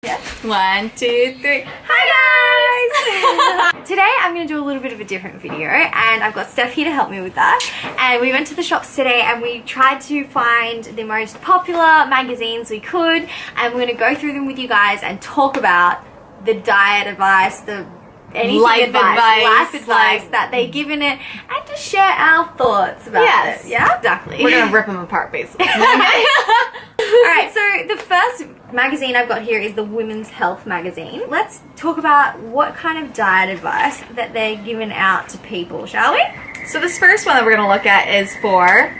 Yeah. 1, 2, 3. Hi guys! Today I'm going to do a little bit of a different video, and I've got Steph here to help me with that. And we went to the shops today and we tried to find the most popular magazines we could, and we're going to go through them with you guys and talk about the diet advice, life advice that they give in it, and to share our thoughts about it. Yeah, exactly. We're gonna rip them apart, basically. Alright, so the first magazine I've got here is the Women's Health magazine. Let's talk about what kind of diet advice that they're giving out to people, shall we? So this first one that we're gonna look at is for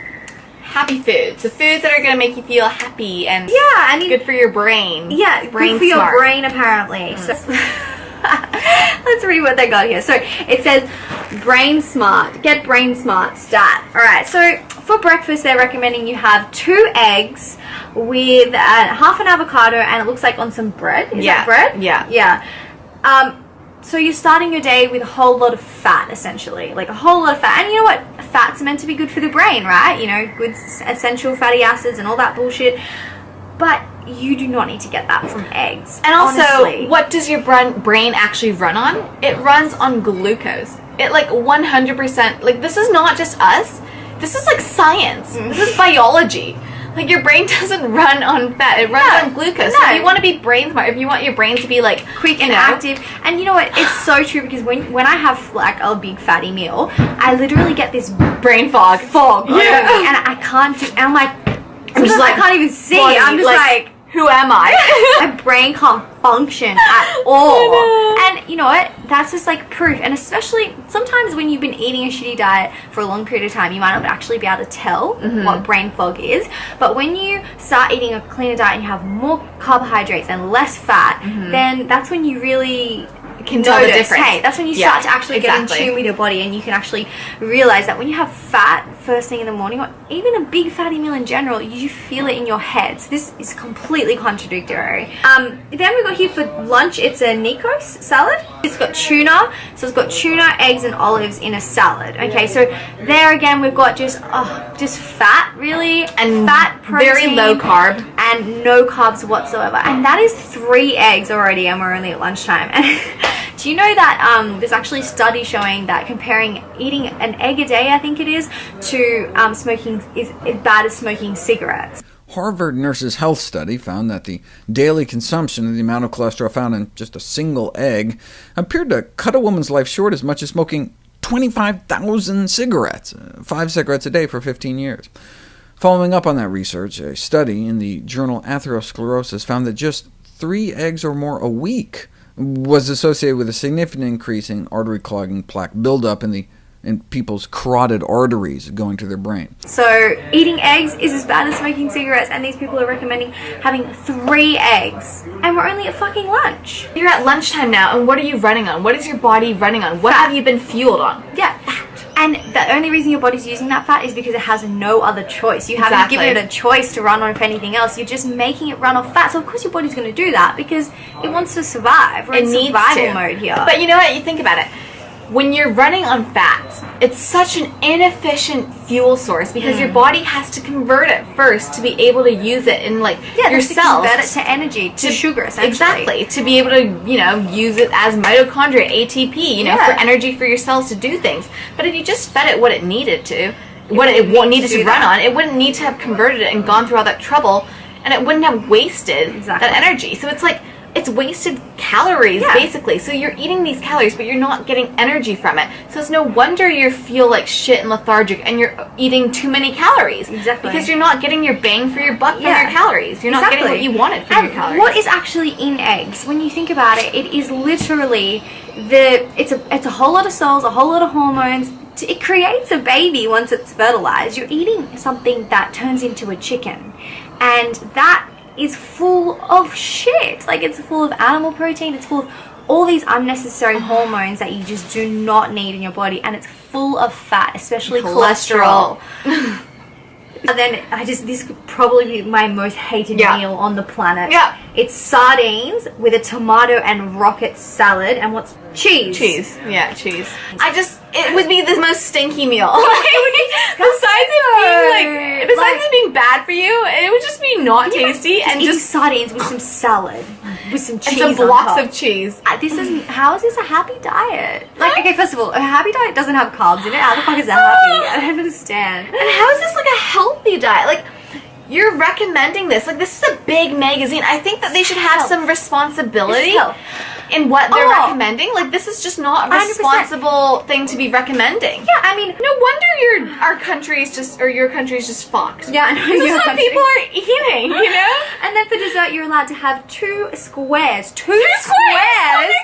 happy foods. So foods that are gonna make you feel happy and good for your brain. Yeah, brain good for smart. your brain apparently. So let's read what they got here. So it says brain smart, get brain smart stat. Alright, so for breakfast they're recommending you have 2 eggs with half an avocado, and it looks like on some bread. Is that bread? Yeah. So you're starting your day with a whole lot of fat, essentially. Like a whole lot of fat. And you know what? Fat's meant to be good for the brain, right? You know, good essential fatty acids and all that bullshit. But you do not need to get that from eggs. And also, honestly. What does your brain actually run on? It runs on glucose. It like 100%, like this is not just us. This is like science. This is biology. Like your brain doesn't run on fat. It runs on glucose. So if you want to be brain smart, if you want your brain to be like quick and active, and you know what? It's so true, because when I have like a big fatty meal, I literally get this brain fog. And I can't do, and I'm like, I can't even see. I'm just like, who am I? My brain can't function at all. And you know what? That's just like proof. And especially sometimes when you've been eating a shitty diet for a long period of time, you might not actually be able to tell what brain fog is. But when you start eating a cleaner diet and you have more carbohydrates and less fat, then that's when you really can tell the difference. Hey, that's when you start to actually get in tune with your body, and you can actually realize that when you have fat first thing in the morning, or even a big fatty meal in general, you feel it in your head. So this is completely contradictory. Then we got here for lunch, it's a Nikos salad. It's got tuna, so it's got tuna, eggs and olives in a salad. Okay, so there again we've got just fat, really, and fat, protein, very low carb, and no carbs whatsoever. And that is 3 eggs already, and we're only at lunchtime. Do you know that there's actually a study showing that comparing eating an egg a day, I think it is, to smoking is as bad as smoking cigarettes? Harvard Nurses' Health study found that the daily consumption of the amount of cholesterol found in just a single egg appeared to cut a woman's life short as much as smoking 25,000 cigarettes, 5 cigarettes a day for 15 years. Following up on that research, a study in the journal Atherosclerosis found that just 3 eggs or more a week was associated with a significant increase in artery-clogging plaque buildup in people's carotid arteries going to their brain. So eating eggs is as bad as smoking cigarettes, and these people are recommending having 3 eggs. And we're only at fucking lunch. You're at lunchtime now, and what are you running on? What is your body running on? What have you been fueled on? Yeah, fat. And the only reason your body's using that fat is because it has no other choice. You haven't given it a choice to run on anything else. You're just making it run off fat. So of course your body's going to do that because it wants to survive. We're in survival mode here. But you know what? You think about it. When you're running on fats, it's such an inefficient fuel source because your body has to convert it first to be able to use it in your cells. Convert it to energy, to sugar, essentially. Exactly, to be able to use it as mitochondria, ATP, for energy for your cells to do things. But if you just fed it what it needed to, what it needed to run on, it wouldn't need to have converted it and gone through all that trouble, and it wouldn't have wasted that energy. So it's like, it's wasted calories, basically. So you're eating these calories, but you're not getting energy from it. So it's no wonder you feel like shit and lethargic, and you're eating too many calories. Exactly. Because you're not getting your bang for your buck from your calories. You're not getting what you wanted from your calories. What is actually in eggs? When you think about it, it is literally it's a whole lot of cells, a whole lot of hormones. It creates a baby once it's fertilized. You're eating something that turns into a chicken, and that is full of shit. Like, it's full of animal protein, it's full of all these unnecessary hormones that you just do not need in your body, and it's full of fat, especially cholesterol. And then this could probably be my most hated meal on the planet. It's sardines with a tomato and rocket salad, and what's cheese. Cheese. It would be the most stinky meal. Besides it being bad for you, it would just be not tasty, and just sardines with some salad. with some cheese and some blocks on top. of cheese. How is this a happy diet? Like, okay, first of all, a happy diet doesn't have carbs in it. How the fuck is that happy? I don't understand. And how is this like a healthy diet? Like, you're recommending this. Like, this is a big magazine. I think that they should have some responsibility in what they're recommending. Like, this is just not a 100%. responsible thing to be recommending. Yeah, I mean, no wonder your country's just fucked. Yeah, I know. This is what people are eating, you know? And then for dessert, you're allowed to have 2 squares. Two squares! squares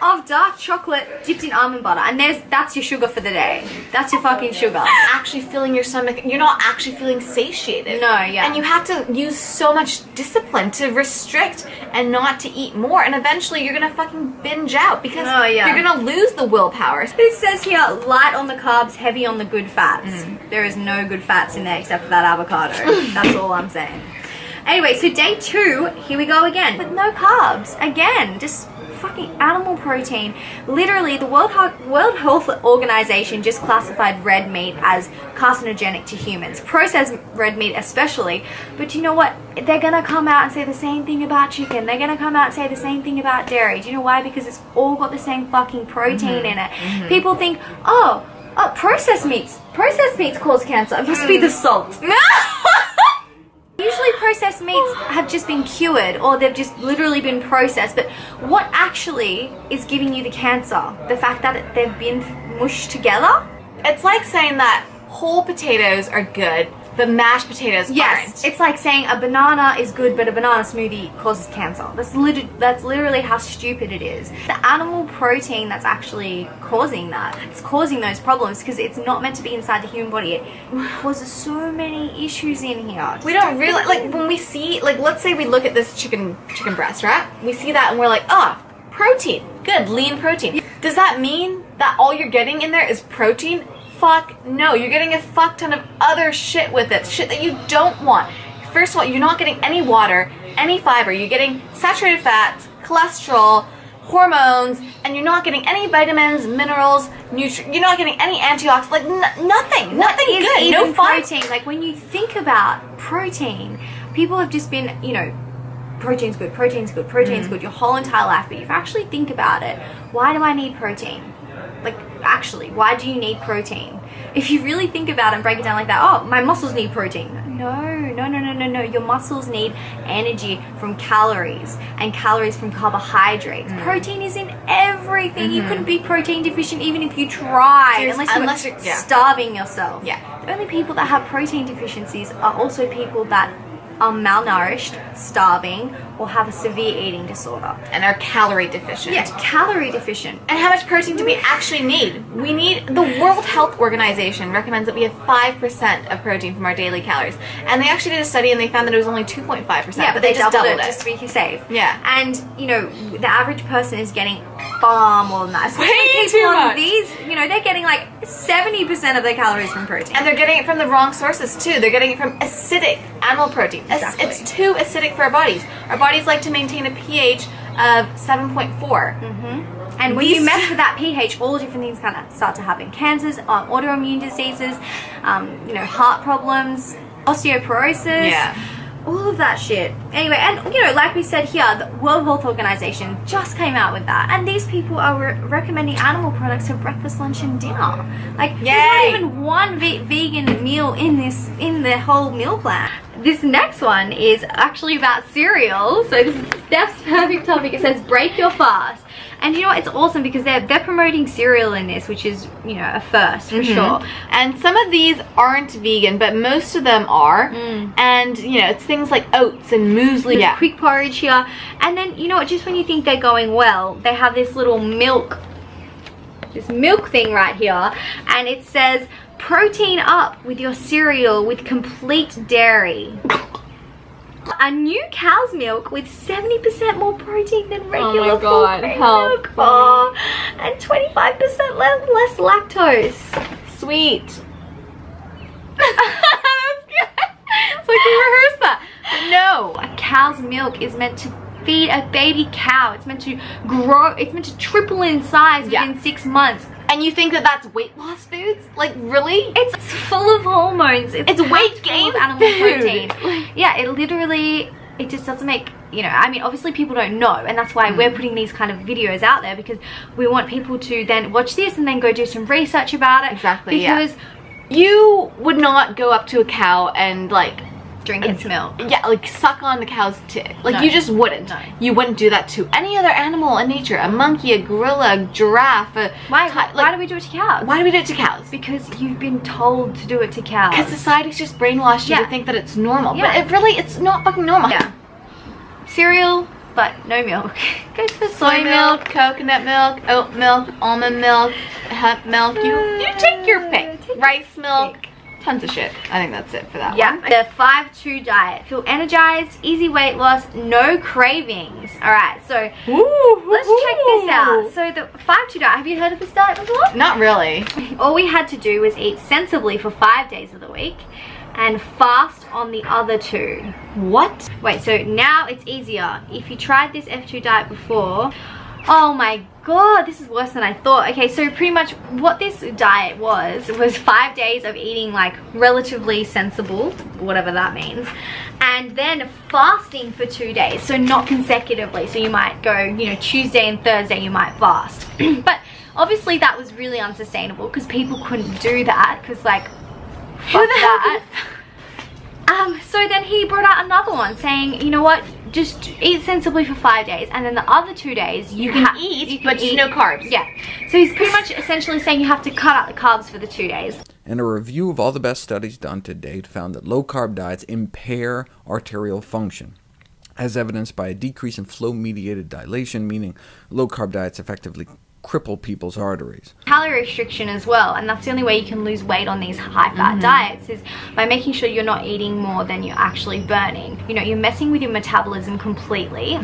Oh my of dark chocolate dipped in almond butter. And that's your sugar for the day. That's your fucking sugar. Actually filling your stomach. You're not actually feeling satiated. No, yeah. And you have to use so much discipline to restrict and not to eat more. And eventually you're gonna fucking binge out because you're gonna lose the willpower. It says here, light on the carbs, heavy on the good fats. There is no good fats in there except for that avocado. That's all I'm saying. Anyway, so day 2, here we go again. With no carbs. Again, just fucking animal protein. Literally, the World Health Organization just classified red meat as carcinogenic to humans. Processed red meat especially. But you know what? They're gonna come out and say the same thing about chicken. They're gonna come out and say the same thing about dairy. Do you know why? Because it's all got the same fucking protein in it. People think, oh, processed meats cause cancer. It must be the salt. Usually processed meats have just been cured or they've just literally been processed, but what actually is giving you the cancer? The fact that they've been mushed together? It's like saying that whole potatoes are good, but mashed potatoes aren't. It's like saying a banana is good, but a banana smoothie causes cancer. That's literally how stupid it is. The animal protein that's actually causing that, it's causing those problems because it's not meant to be inside the human body. It causes so many issues in here. We don't realize, like, when we see, like, let's say we look at this chicken breast, right? We see that and we're like, protein, good, lean protein. Does that mean that all you're getting in there is protein? Fuck no, you're getting a fuck ton of other shit with it, shit that you don't want. First of all, you're not getting any water, any fiber, you're getting saturated fats, cholesterol, hormones, and you're not getting any vitamins, minerals, you're not getting any antioxidants, like nothing Is good, even no fun. protein. Like when you think about protein, people have just been, protein's good, protein's good, protein's good your whole entire life, but if you actually think about it, why do I need protein? Like, actually, why do you need protein? If you really think about it and break it down like that, my muscles need protein. No. Your muscles need energy from calories and calories from carbohydrates. Protein is in everything. You couldn't be protein deficient even if you tried, unless you're starving yourself. Yeah. The only people that have protein deficiencies are also people that are malnourished, starving, or have a severe eating disorder. And are calorie deficient. Yeah, calorie deficient. And how much protein do we actually need? The World Health Organization recommends that we have 5% of protein from our daily calories. And they actually did a study and they found that it was only 2.5%. Yeah, but they just doubled it. just to be safe. Yeah. And, the average person is getting far more than that. Especially Way people too on much. these, they're getting like 70% of their calories from protein. And they're getting it from the wrong sources too. They're getting it from acidic animal protein. Exactly. It's too acidic for our bodies. Our bodies like to maintain a pH of 7.4. And when you mess with that pH, all different things kind of start to happen. Cancers, autoimmune diseases, heart problems, osteoporosis. Yeah. All of that shit. Anyway, and like we said here, the World Health Organization just came out with that, and these people are recommending animal products for breakfast, lunch, and dinner. Like, there's not even one vegan meal in the whole meal plan. This next one is actually about cereal. So this is Steph's perfect topic. It says break your fast. And it's awesome because they're promoting cereal in this, which is, a first for sure. And some of these aren't vegan, but most of them are. And, it's things like oats and muesli. There's quick porridge here. And then, just when you think they're going well, they have this little milk thing right here. And it says, protein up with your cereal with complete dairy. A new cow's milk with 70% more protein than regular full cream milk. And 25% less lactose. Sweet. It's like we rehearsed that. But no. A cow's milk is meant to feed a baby cow. It's meant to grow. It's meant to triple in size within 6 months. And you think that that's weight loss foods? Like, really? It's full of hormones. It's weight gain animal protein. Yeah, it just doesn't make you know, I mean, obviously people don't know, and that's why we're putting these kind of videos out there, because we want people to then watch this and then go do some research about it. Exactly, because you would not go up to a cow and like drink its milk. Yeah, like suck on the cow's tit. Like, No. you just wouldn't. No. You wouldn't do that to any other animal in nature. A monkey, a gorilla, a giraffe. Why do we do it to cows? Why do we do it to cows? Because you've been told to do it to cows. Because society's just brainwashed you to think that it's normal. Yeah. But it's not fucking normal. Yeah. Cereal, but no milk. Goes for Soy milk, coconut milk, oat milk, almond milk, hemp milk. You take your pick. Rice milk. Tons of shit. I think that's it for that one. The 5-2 diet. Feel energized, easy weight loss, no cravings. Alright, so let's check this out. So the 5-2 diet, have you heard of this diet before? Not really. All we had to do was eat sensibly for 5 days of the week and fast on the other 2. What? Wait, so now it's easier. If you tried this F2 diet before, oh my god, this is worse than I thought. Okay, so pretty much what this diet was 5 days of eating like relatively sensible, whatever that means, and then fasting for 2 days, so not consecutively. So you might go, you know, Tuesday and Thursday you might fast. But obviously that was really unsustainable because people couldn't do that, because like, fuck that. So then he brought out another one saying, you know what, just eat sensibly for 5 days, and then the other 2 days you can eat, but just no carbs. Yeah. So he's pretty much essentially saying you have to cut out the carbs for the 2 days. And a review of all the best studies done to date found that low-carb diets impair arterial function, as evidenced by a decrease in flow-mediated dilation, meaning low-carb diets effectively cripple people's arteries. Calorie restriction as well, and that's the only way you can lose weight on these high-fat diets, is by making sure you're not eating more than you're actually burning. You know, you're messing with your metabolism completely.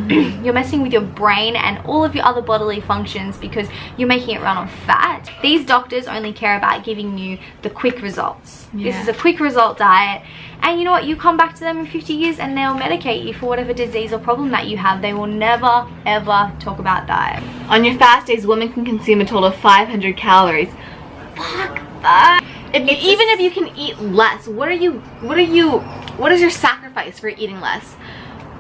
You're messing with your brain and all of your other bodily functions because you're making it run on fat. These doctors only care about giving you the quick results. This is a quick result diet, and you know what, you come back to them in 50 years and they'll medicate you for whatever disease or problem that you have. They will never ever talk about diet. On your fast days, women can consume a total of 500 calories. Fuck that. Even if you can eat less, what is your sacrifice for eating less?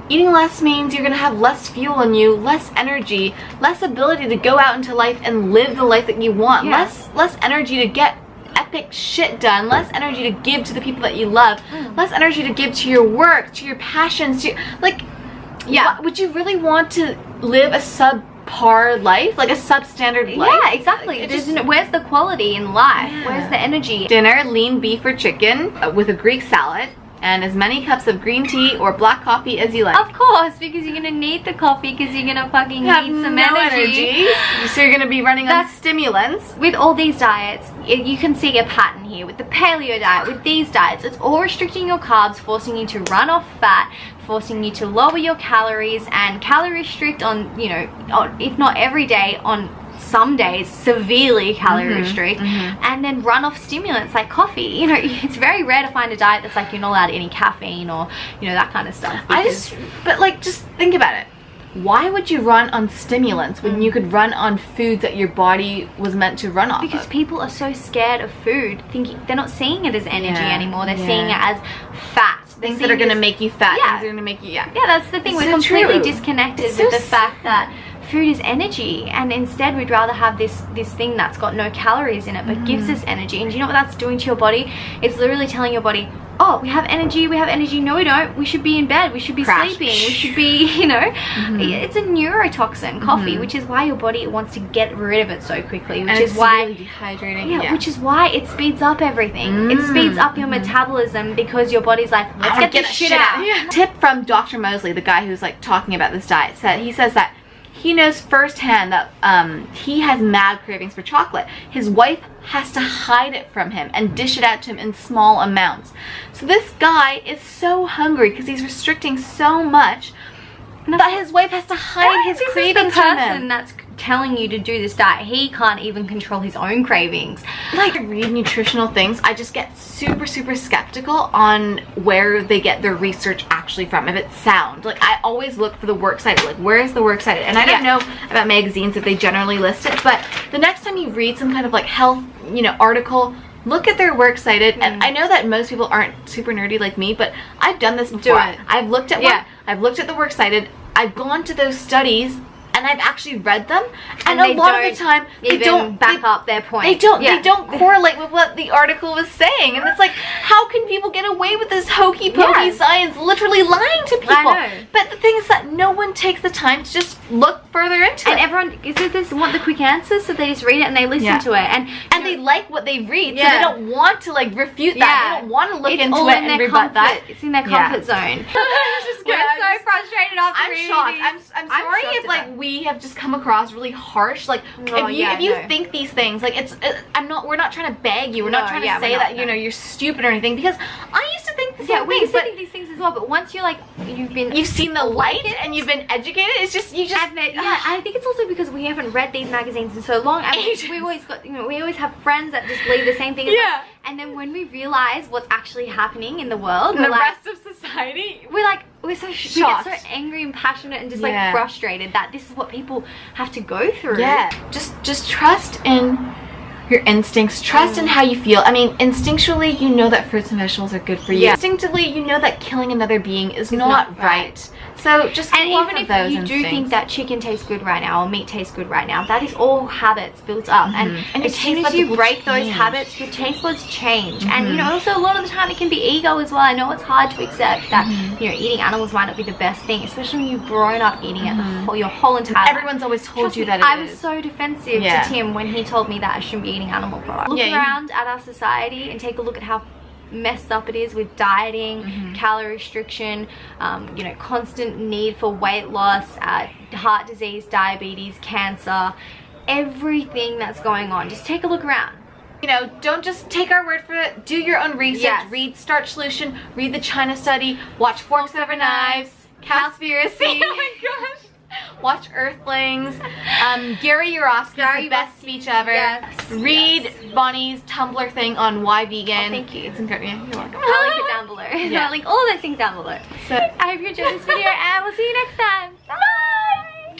Eating less means you're gonna have less fuel in you, less energy, less ability to go out into life and live the life that you want, less energy to get epic shit done, less energy to give to the people that you love, less energy to give to your work, to your passions, to like, would you really want to live a subpar life, like a substandard life? Yeah, exactly. Where's the quality in life? Where's the energy? Dinner, lean beef or chicken with a Greek salad, and as many cups of green tea or black coffee as you like. Of course, because you're gonna need the coffee, because you're gonna fucking need some energy. So you're gonna be running on stimulants. With all these diets, you can see a pattern here. With the paleo diet, with these diets, it's all restricting your carbs, forcing you to run off fat, forcing you to lower your calories, and calorie restrict on, you know, if not every day, on some days severely calorie restrict, and then run off stimulants like coffee. You know, it's very rare to find a diet that's like you're not allowed any caffeine or, you know, that kind of stuff. But like, just think about it. Why would you run on stimulants when you could run on foods that your body was meant to run off Because of? people are so scared of food, thinking they're not seeing it as energy anymore. They're seeing it as fat. Things that are going to make you fat. Things that are going to make you, Yeah, that's the thing. We're so completely true. disconnected with the fact that food is energy, and instead we'd rather have this thing that's got no calories in it but gives us energy. And do you know what that's doing to your body? It's literally telling your body, oh, we have energy. No, we don't. We should be in bed. We should be sleeping. We should be, you know. It's a neurotoxin, coffee, which is why your body wants to get rid of it so quickly, which is why really dehydrating. which is why it speeds up everything. It speeds up your metabolism because your body's like, let's get this shit out. Tip from Dr. Mosley, the guy who's like talking about this diet, he says that he knows firsthand that he has mad cravings for chocolate. His wife has to hide it from him and dish it out to him in small amounts. So this guy is so hungry because he's restricting so much that his wife has to hide his cravings from him. This is the person that's telling you to do this diet. He can't even control his own cravings. Like, I read nutritional things, I just get super skeptical on where they get their research actually from. If it's sound, like, I always look for the works cited, like, where is the work cited? And I don't know about magazines if they generally list it, but the next time you read some kind of like health, you know, article, look at their works cited. And I know that most people aren't super nerdy like me, but I've done this before. I've looked at one. I've looked at the works cited, I've gone to those studies, and I've actually read them, and they a lot of the time they don't back up their point. They don't correlate with what the article was saying, and it's like, how can people get away with this hokey pokey science, literally lying to people? I know. But the thing is that no one takes the time to just look further into it. And everyone is want the quick answers, so they just read it and they listen to it, and they like what they read, so they don't want to like refute that. They don't want to look into all it in and their rebut that. It's in their comfort zone. We're so frustrated after I'm reading shocked. these. I'm sorry if like we have just come across really harsh. Like if you think these things, like we're not trying to beg you. We're not trying to say that you know you're stupid or anything, because I used to think the same we things. used to think these things as well. But once you're like you've seen the light and you've been educated, it's just I think it's also because we haven't read these magazines in so long. And we always got we always have friends that just believe the same thing. And then when we realize what's actually happening in the world, and the rest of society, we're so shocked. We get so angry and passionate and just like frustrated that this is what people have to go through. Yeah, just trust in your instincts, trust in how you feel. I mean, instinctually, you know that fruits and vegetables are good for you. Instinctively, you know that killing another being is not right. So just and even if you do think that chicken tastes good right now or meat tastes good right now, that is all habits built up. And as soon as you break those habits, your taste buds change. And you know, also a lot of the time it can be ego as well. I know it's hard to accept that you know eating animals might not be the best thing, especially when you've grown up eating it your whole entire life. Everyone's always told you that I was so defensive to Tim when he told me that I shouldn't be eating animal products. Look around at our society and take a look at how messed up it is with dieting, calorie restriction, you know, constant need for weight loss, heart disease, diabetes, cancer, everything that's going on. Just take a look around. You know, don't just take our word for it. Do your own research. Read Starch Solution, read the China Study, watch Forks Over Knives, Cowspiracy. Oh my gosh. Watch Earthlings. Gary Yourofsky's the best speech ever. Read Bonnie's Tumblr thing on why vegan. Oh, thank you. It's incredible. Yeah, you're welcome. I'll link it down below. I'll link all of those things down below. So I hope you enjoyed this video, and we'll see you next time. Bye!